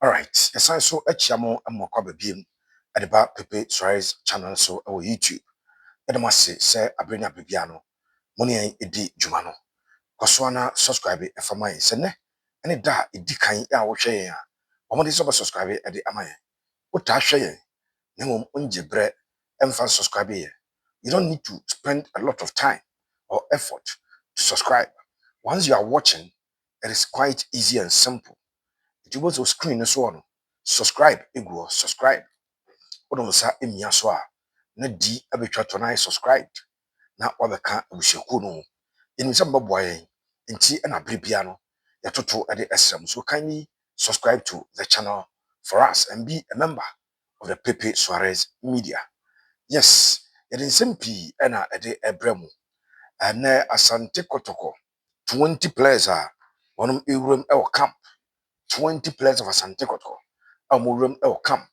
All right. Aside so echiamo amokwa babiem adeba Pepe Suarez channel so on YouTube. Edema se abrenya bibia no. Moni edi dwuma no. Koso na subscribe e fama yin se ne. Ene da edi kan a wo hwe yen a. Omode so subscribe e de ama yen. Wo ta hwe yen. Na mom onje bre emfa subscribe yen. You don't need to spend a lot of time or effort to subscribe. Once you are watching, it is quite easy and simple. You go to screen so on. Subscribe, ego, subscribe. Odo sa emia so a na di abetwa to na subscribed. Na wabeka abusheko no. Eni se mboboa yen. Enti na brebia no. Ya toto ade esem. So kindly subscribe to the channel for us and be a member of the Pepe Suarez Media. Yes, it is simple na ade ebremu. Na Asante Kotoko 20 players are one ewrem e camp. 20 players of Asante Kotoko amurum e camp.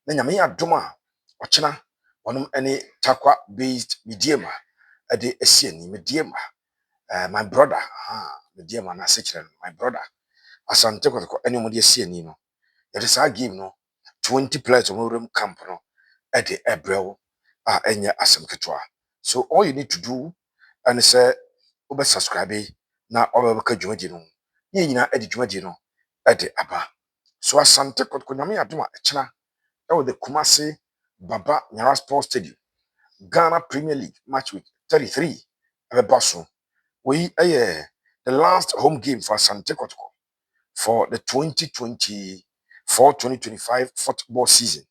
Na nyame adom a ochena wonum any takwa based Medeama ade asiani Medeama my brother Medeama na sekire my brother Asante Kotoko any mo de asiani no it is our game no 20 players of room camp no ade ebrew enye asem ketwa. So all you need to do and say obe subscribe na obe ka dwumadi no ye nyina ade dwumadi no ade aba. So Asante Kotoko nyame adom a echena with the Kumasi Baba Nyara Sports Stadium, Ghana Premier League match week 33. Basso. The last home game for Asante Kotoko for the 2024-2025 football season.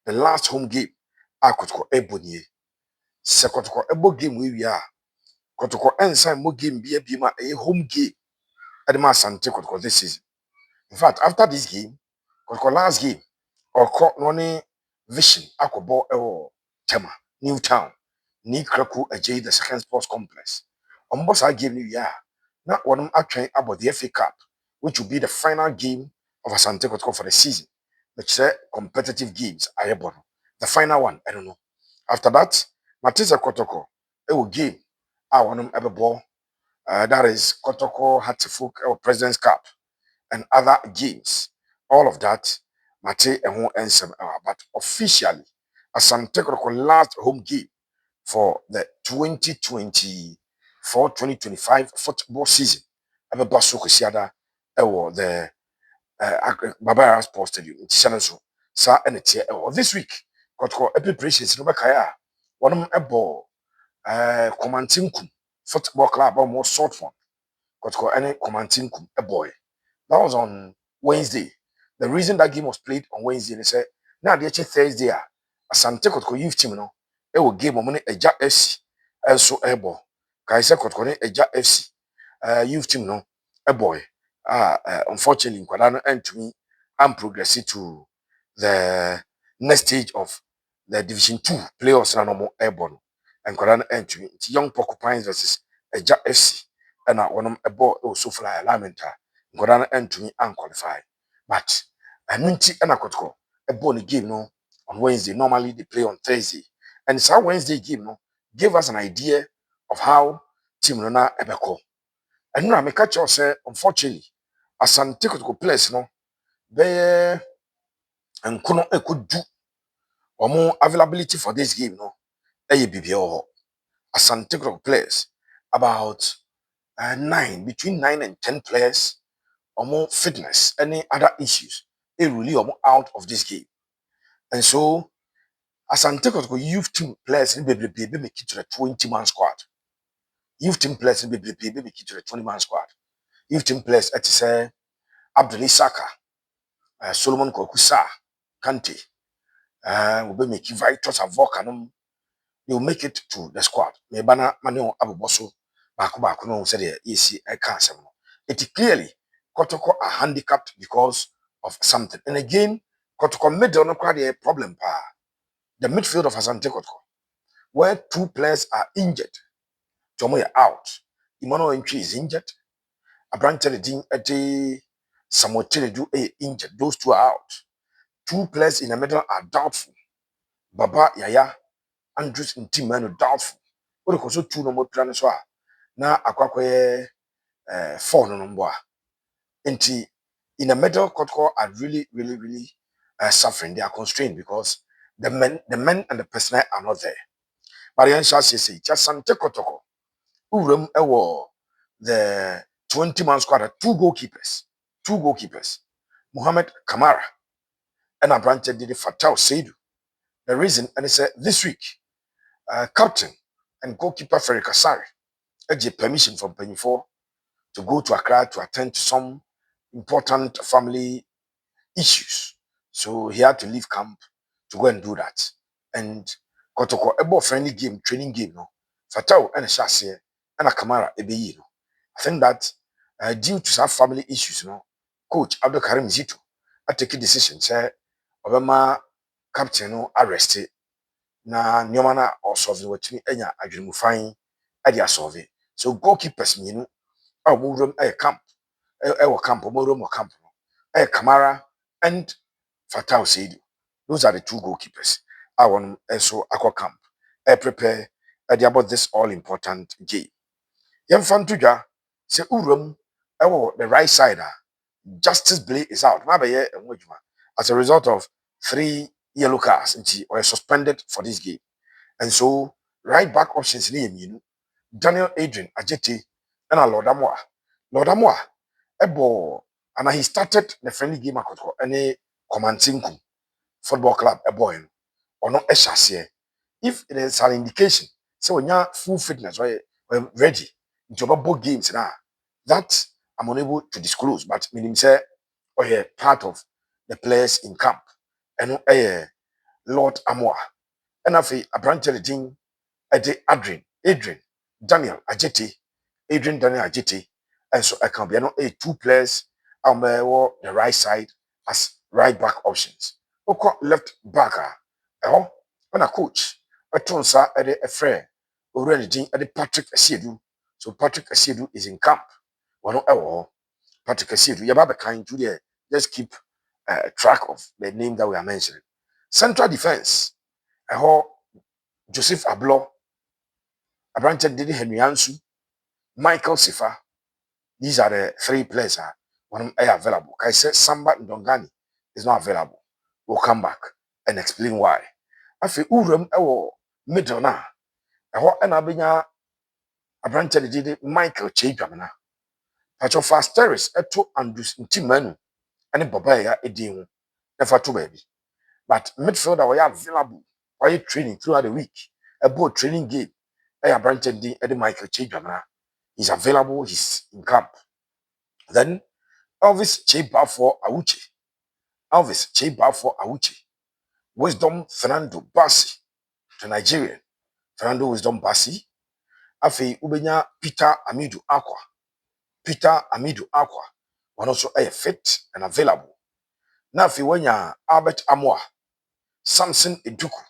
The last home game Kotoko Ebonyi. Se Kotoko Ebo game we are. Kotoko ensign mo game be a home game at the Asante Kotoko this season. In fact, after this game, Kotoko last game, or noni vision akobo ewo tema Newtown ni kraku ajay the second sports complex ombos game ni ya na wonum atwen about the FA Cup, which will be the final game of Asante Kotoko for the season, which say competitive games ayebono the final one. I don't know after that Matisa Kotoko ewo game wonum ebebo that is Kotoko Hatifuk or President's Cup and other games. All of that, Mate and who ensem, but officially, Asante Kotoko last home game for the 2024-2025 football season. Ebe baso kusiada ewo the Baba Sports Stadium. Ntisana so sa enetie ewo this week. Kotoko preparations no bekaya. Wonom ebo Komantinkum Football Club or more short form. Kotoko ene Komantinkum boy. That was on Wednesday. The reason that game was played on Wednesday, they said, now the Thursday, Asante Kotoko youth team, no, it will game money Eja FC, also a boy. Kaisa Kotoko Eja FC, youth team, no, a boy. Unfortunately, Kwadano and to me, I'm progressing to the next stage of the Division 2 playoffs, no more airborne. And Kwadano and to me, it's young Porcupines versus Eja FC, and one of a boy also fly alignment. Godana entumi unqualified. But Anunti and Akotko, a bonny game no on Wednesday. Normally they play on Thursday. And it's our Wednesday game no gave us an idea of how Team Rona Ebeko. And now I catch you say, unfortunately, Asante Kotoko players no they and kono could do or more availability for this game no. BBO Asante Kotoko players about 9 between 9 and 10 players or more fitness, any other issues, they really are out of this game. And so, as Antikoto youth team players in baby make it to the 20-man squad. Youth team players in baby make it to the 20-man squad. Youth team players at say Abdul Saka, Solomon Kokusa, Kante, will be making Vitus and Volcanum. They will make it to the squad. Mebana Manu Abuboso, Bakubakuno said, yes, I can't say. It clearly Kotoko are handicapped because of something. And again, Kotoko middle no quite a problem. The midfield of Asante Kotoko, where two players are injured. Jomo out. Emmanuel Entry is injured. Abrante Din Ete Samuel do a injured. Those two are out. Two players in the middle are doubtful. Baba Yaya Andrews and Tim Manu doubtful. What also two no more plans na akwakwe 4 no mboa enti in the middle, Kotoko are really suffering. They are constrained because the men and the personnel are not there. But the answer is Asante Kotoko. Urum ewo the 20-man squad, two goalkeepers, Muhammad Kamara and Abrante did Fatau Seidu. The reason, and it's this week, captain and goalkeeper Ferry Kasari get permission from Penny4 to go to Accra to attend to some important family issues. So he had to leave camp to go and do that. And Kotoko ebo friendly game, training game, no. Fatau and Shase and a Kamara ebe no. I think that due to some family issues, no, coach Abdul Karim Zito I take a decision, say Obama captain no arrested na nneɛma na ɔsɔve watumi anya adwene fine de asɔve. So goalkeepers mmienu a wɔn wuram yɛ camp ɛwɔ camp wɔn wuram wɔ camp no ɛyɛ Kamara and Fatau Seidu. Those are the two goalkeepers a wɔn nso akɔ camp prepare about this all important game. Yɛmfa nto dwa sɛ wuram ɛwɔ the right side Justice Blay is out. Mabɛyɛ ɛho adwuma as a result of 3 yellow cards nti ɔyɛ suspended for this game. And so right back options ni yeminu Daniel Adrian Ajete and Lord Amoa. Lord Amoa ebo and he started the friendly game akotko any Komantinku football club a boy or no eshase. If it is an indication so when you full fitness or ready into both games now that I'm unable to disclose but meaning say or part of the players in camp and Lord Amoa and afi abranche din Adrian Daniel Ajete Adrian Daniel Ajete and so I can be two players on the right side as right back options. Oko left back when a coach a tonsa a friend already din Patrick Asiedu. So Patrick Asiedu is in camp. One Patrick Asiedu yaba kind to there. Just keep track of the name that we are mentioning. Central defense. Joseph Ablo, Abrante Didi Henryansu, Michael Sifa. These are the 3 players one are available. I said Samba Ndongani is not available. We'll come back and explain why. I feel Urum ewo middle na. Eho ena benya Abrante Didi Michael Chejamana. Pacho fast terrace eto Andrews Ntimanu and Bobaya Edin. Never to baby. But midfielder we are available. Why training throughout the week? A board training game. Branton D. Eddie Michael Chejamana. He's available, he's in camp. Then Elvis Chebafo Awuchi. Elvis Chebafo Awuchi. Wisdom Fernando Bassi to Nigerian. Fernando Wisdom Bassi. Afi Ubenya Peter Amidu Aqua. Peter Amidu Aqua. One also fit and available. Nafi Wenya Albert Amoa. Samson Eduku.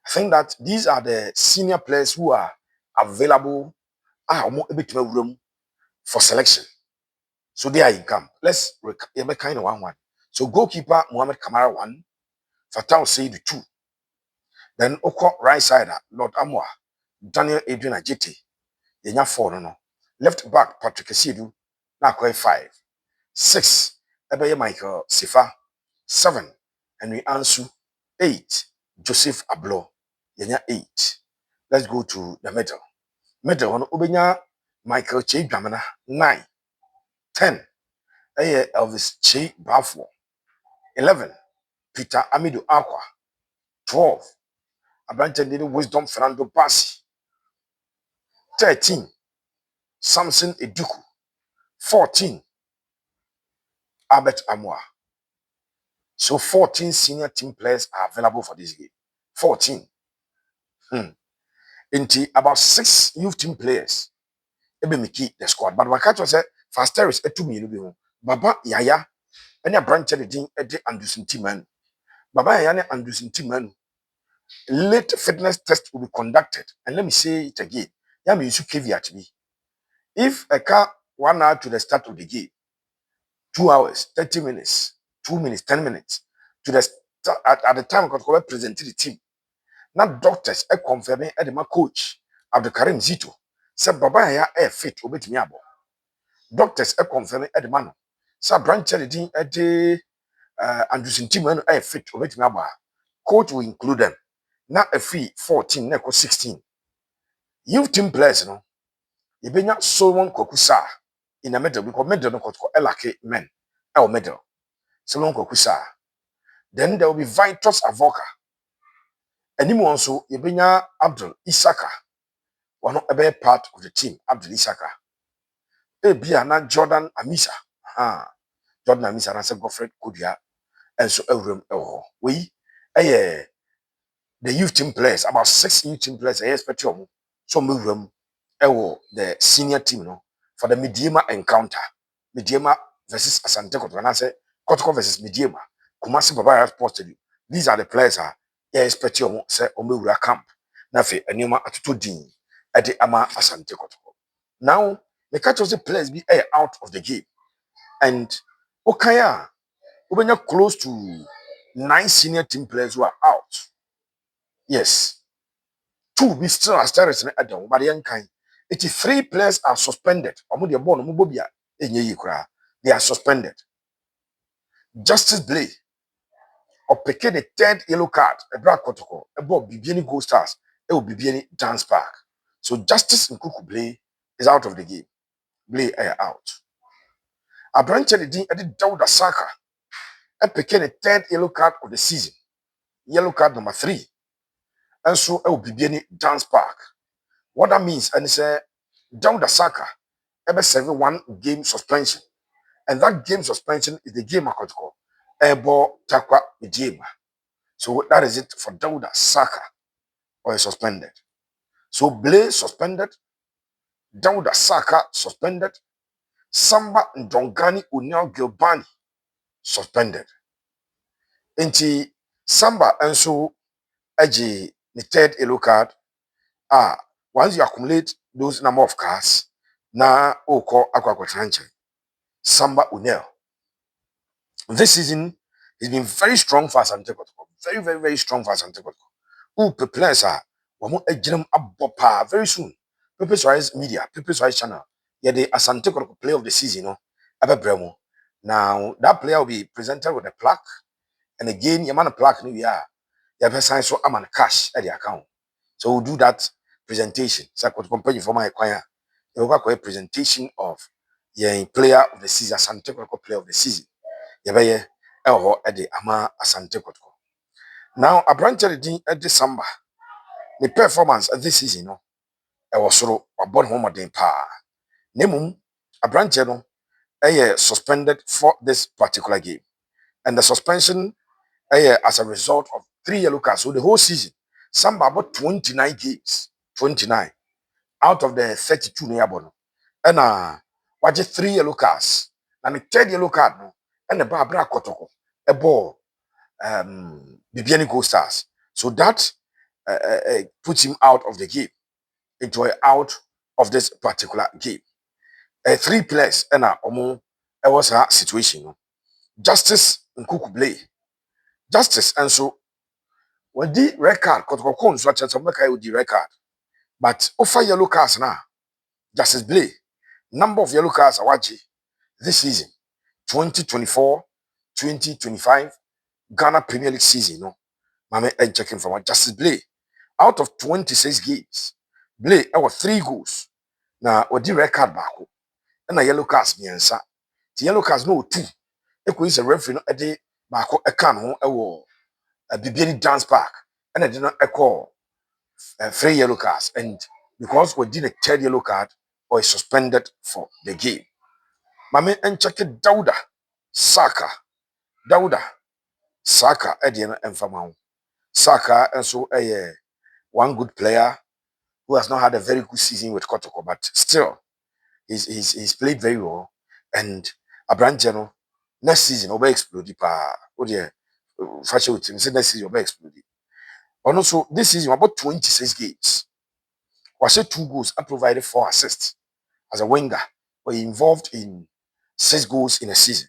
I think that these are the senior players who are available room for selection. So they are in camp. Let's kind of 1-1. So goalkeeper Muhammad Kamara 1, Fatau Seidu 2. Then Oko right sider Lord Amoa, Daniel Adrian Ajete, Yenya 4 no. Left back Patrick Seidu, na 5. 6 Ebeye Michael Sifa, 7 Henry Ansu, 8 Joseph Ablo, Yenya 8. Let's go to the middle. Middle one Ubenya Michael Chejamana 9. 10 Elvis Che Bafo. 11 Peter Amidu Aqua. 12 Abrante Didi Wisdom Fernando Bassi. 13 Samson Eduku. 14 Albert Amoa. So 14 senior team players are available for this game. 14. Into about 6 youth team players. Ebe Miki the squad. But Wakato said faster is a 2 million. Baba Yaya and a branch of the Anderson team. Baba Yaya and Anderson team. Late fitness test will be conducted. And let me say it again. Yami Yusu caveat me. If a car 1 hour to the start of the game, 2 hours, 30 minutes, 2 minutes, 10 minutes, to the at the time I presented the team. Now doctors are confirming at my coach of the Karim Zito. Said Baba ya fit obet me abo. Doctors are confirming at the man. Sa branch the din e de Anderson team no e fit obetimi aba. Coach will include them. Na a fee 14 na 16. Youth team players no. Yebenya Solomon Kokusa in the middle because middle no kotoko elake men. Middle. Solomon Kokusa. Then there will be Vitus Avoka. Anyone so yebenya Abdul Isaka. One of a part of the team, Abdul Isaka. Ebia na Jordan Amisa. Jordan Amisa na se Godfred Kudia. And so Elrum Elho. We the youth team players, about 6 youth team players, I expect you so move them the senior team no for the Medeama encounter. Medeama versus Asante Kotoko. And I say Kotoko versus Medeama. Kumasi Baba has posted you. These are the players I expect you say Omewura camp. Nafe Enuma Atutu Din at the Ama Asante Kotoko. Now the catch of the players be out of the game. And Okaya, Ubenya close to 9 senior team players who are out. Yes. Two be still as terrorists at the Marian kind. 83 players are suspended. They are suspended. Justice Blay or Peke the third yellow card, a black protocol, about Bibiani Gold Stars, it will be Dance Park. So Justice Nkuku Blay is out of the game. Blay are out. A branch of the Dean added Dauda Saka, a Peke the third yellow card of the season. Yellow card number 3. And so it will be Dance Park. What that means, and it's Dauda Saka ever 7-1 game suspension. And that game suspension is the game I call Ebo Takwa Medeama. So that is it for Dauda Saka or suspended. So Blay suspended, Dauda Saka suspended, Samba Ndongani Union Gilbani suspended. Inti Samba and so the third yellow card. Once you accumulate those number of cards, na oko aqua Samba Unel. This season, he's been very strong for Asante Kotoko. Very, very, very strong for Asante Kotoko. Who players are very soon. People's Rise Media, People's Rise Channel. Yeah, the Asante Kotoko player of the season, Bremo. Now, that player will be presented with a plaque. And again, your man a plaque, you have sign so I'm on cash at the account. So we'll do that presentation. So I could compare you for my choir. You will a presentation of your player of the season, Asante Kotoko player of the season. Yɛbɛyɛ ɛwɔ hɔ de ama Asante Kotoko. Now aberante de din Samba ne performance this season no ɛwɔ soro wabɔ ne ho mmɔden paa. Na mmom aberante no suspended for this particular game, and the suspension as a result of 3 yellow cards. So the whole season Samba about 29 games, 29 out of the 32 ne yabɔ no ɛna wagye 3 yellow cards. And the third yellow card no ɛna ba abra Kotoko ɛbɔ Bibiani Gold Stars. So that puts him out of the game. Enjoy out of this particular game. 3 players and it was a situation. No? Justice Nkuku Blay. Justice and so when the record Kotoko so such as the record. But offer yellow cards now. Justice Blay. Number of yellow cards are watching this season. 2024, 2025 Ghana Premier League season. No. Mame and checking from Justice Blay. Out of 26 games, Blay was 3 goals. Now, what the record back? And a yellow cards miensa. The yellow cards no 2. Eko is a referee no ede back a can ho ewo a Bibiani Dance Park. And I did not call 3 yellow cards. And because we did a 3rd yellow card or is suspended for the game. Mame and check it Dauda Saka. Dauda Saka Ediana and Famau. Saka and so one good player who has not had a very good season with Kotoko, but still, he's played very well. And Abrante no next season will explode. Oh dear, fashion team say next season will explode. And also this season about 26 games. Was it 2 goals? I provided 4 assists as a winger. Were involved in 6 goals in a season.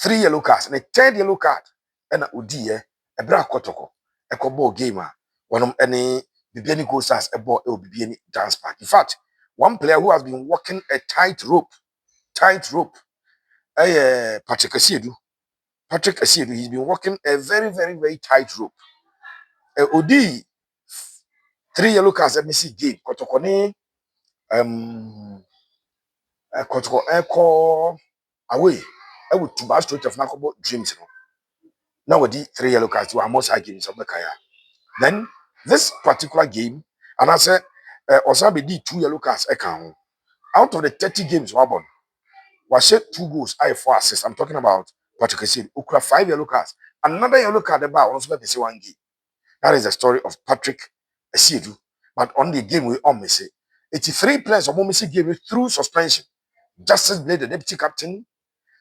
3 yellow cards and a 3rd yellow card. And a bra Kotoko, a ball gamer. One of any Bibiani Gold Stars a ball will be any Dance Park. In fact, one player who has been walking a tight rope, Patrick Asiedu. Patrick Asiedu, he's been walking a very, very, very tight rope. Odi 3 yellow cards let me see game. Kotoko ni Kotoko Echo away. I would to bash to Nakobo dreams. Now we did 3 yellow cards to almost games of Bekaya. Then this particular game, and I said Osabe did 2 yellow cards account. Out of the 30 games, Wabon was shed 2 goals, I 4 assists. I'm talking about Patrick Essien, who got 5 yellow cards. Another yellow card about also be 1 game. That is the story of Patrick Essien. But on the game we all miss it. 83 players of Momisi game through suspension. Justice Blade, the deputy captain,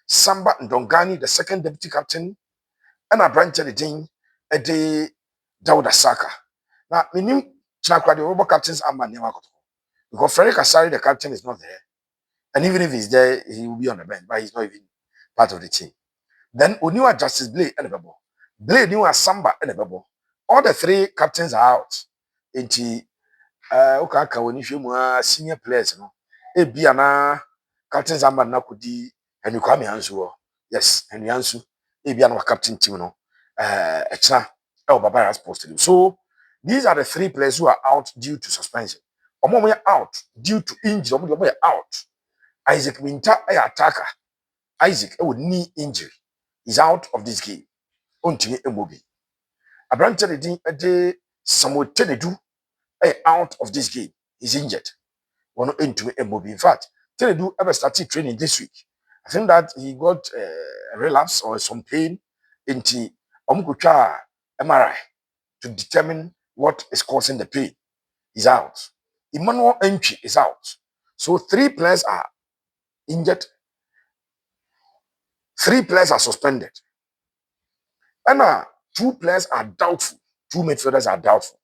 Samba Ndongani, the second deputy captain, and a branch of the team, a day Dawda Saka. Now, we knew Chinakwa, the robot captains are Manyamakoto. Because Frederick Asari, the captain, is not there. And even if he's there, he will be on the bench, but he's not even part of the team. Then Oniwa Justice Blade and the bubble. Blade knew Samba and the bubble. All the 3 captains are out. Into Okaka when you senior players, no. Ebiana captains Amba Nakudi and you come Hansu. Yes, and Yansu. Ebiana captain team, no. Echna El Baba has posted him. So these are the 3 players who are out due to suspension. Omo out due to injury. Omo out. Isaac Minta, attacker. Isaac, with knee injury, is out of this game. Ontimi Emobi. Abrante de Samuel Tenedu, out of this game. He's injured. One into Emobi. In fact, Tenedu ever started training this week. I think that he got a relapse or some pain into Omukucha MRI to determine what is causing the pain. He's out. Emmanuel Entry is out. So 3 players are injured. 3 players are suspended. And 2 players are doubtful. 2 midfielders are doubtful.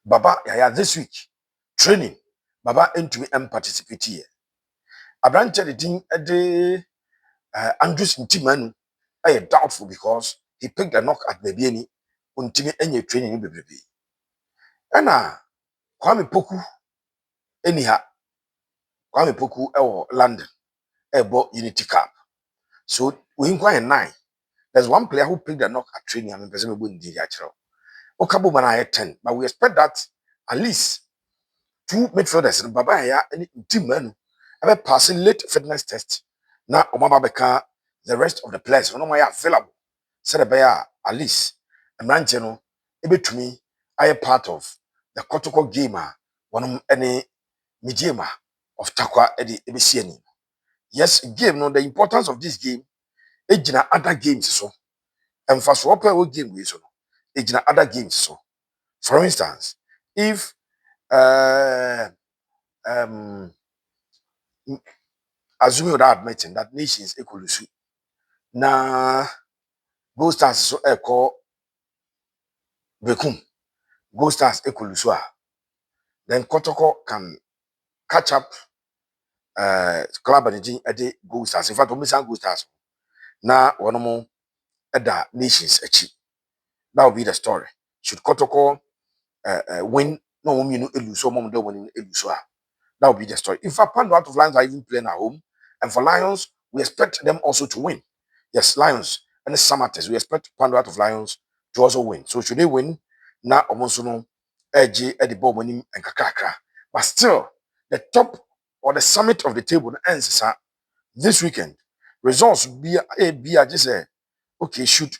Baba Yaya this week, training. Baba into participate here. Abrante the thing de Andrews Ntimanu doubtful because he picked a knock at Bebieni until any training in Bebi. And Kwame Poku anyhow. Kwame Poku London bought Unity Cup. So we inquire 9. There's 1 player who picked a knock at training. I mean, presumably in the actual. Okabo man 10, but we expect that at least 2 midfielders, Baba ya and team man, have passing late fitness test. Now, Omaba Beka, the rest of the players, no more available. Said at least a man channel, able to me, I am part of the Kotoko gamer, one of any Medeama of Takwa Eddie Ebisiani. Yes, game, no, the importance of this game, ejina other games so. And for swap game we so, ejina other games so. For instance, if uh, um, assuming without admitting that nations equal to na gold stars so call Bekum, gold stars equal to then Kotoko can catch up club and the gold stars. In fact, we gold stars na one more other nations achieve. That will be the story. Should Kotoko win, no one you lose, so mom don't win lose. That will be the story. In fact, Pando out of Lions are even playing at home. And for Lions, we expect them also to win. Yes, Lions and the Samates, we expect Pando out of Lions to also win. So should they win, now almost no edge at the ball winning and kakaka. But still, the top or the summit of the table ends this weekend. Results be just say, okay, should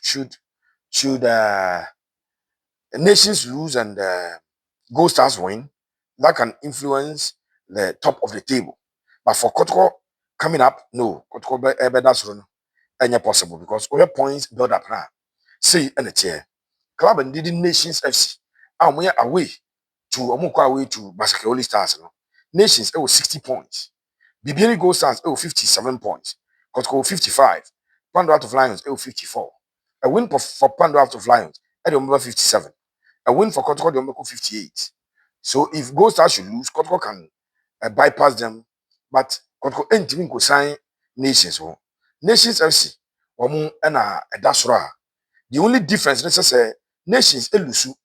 nations lose and Gold Stars win, that can influence the top of the table. But for Kotoko coming up, no, Kotoko that's any possible because all points build up now. See, and the chair. Club and leading Nations FC. And we are away to Omukwa away to Basakoli Stars. No? Nations, it was 60 points. BBN Gold Stars, it was 57 points. Kotoko 55. Pando out of Lions, it was 54. A win for Pando out of Lions, it was 57. A win for Kotoko, they will 58. So if Gold Stars should lose, Kotoko can bypass them. But Kotoko ain't even go sign Nations. Nations FC, Omu and that's right. The only difference, let's say, Nations elusu.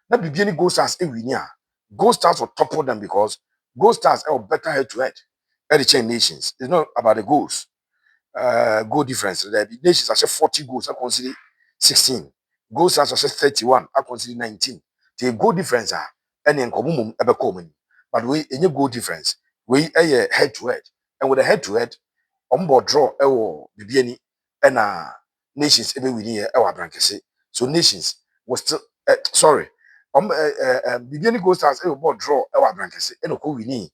Na bibiani Gold Stars winia. Gold Stars will topple them because Gold Stars are better head to head. At the chain Nations. It's not about the goals. goal difference. The nations are 40 goals, I consider 16. Goals are 31, I consider 19. The goal difference are any uncommon ever common. But we any goal difference. We a head to head. And with a head to head, on board draw bibiani and nations every winning our brankese. So nations was still sorry. Bibiani goals as a board draw our brankese and a co winning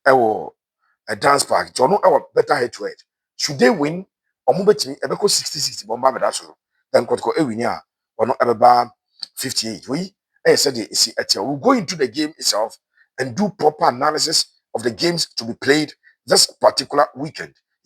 a dance park. Jono our better head to head. Should they win? Omo betimi ebeko 60-60 bomba be that so. Then Kotoko e win ya or not ebeba 58. We said see we'll go into the game itself and do proper analysis of the games to be played this particular weekend.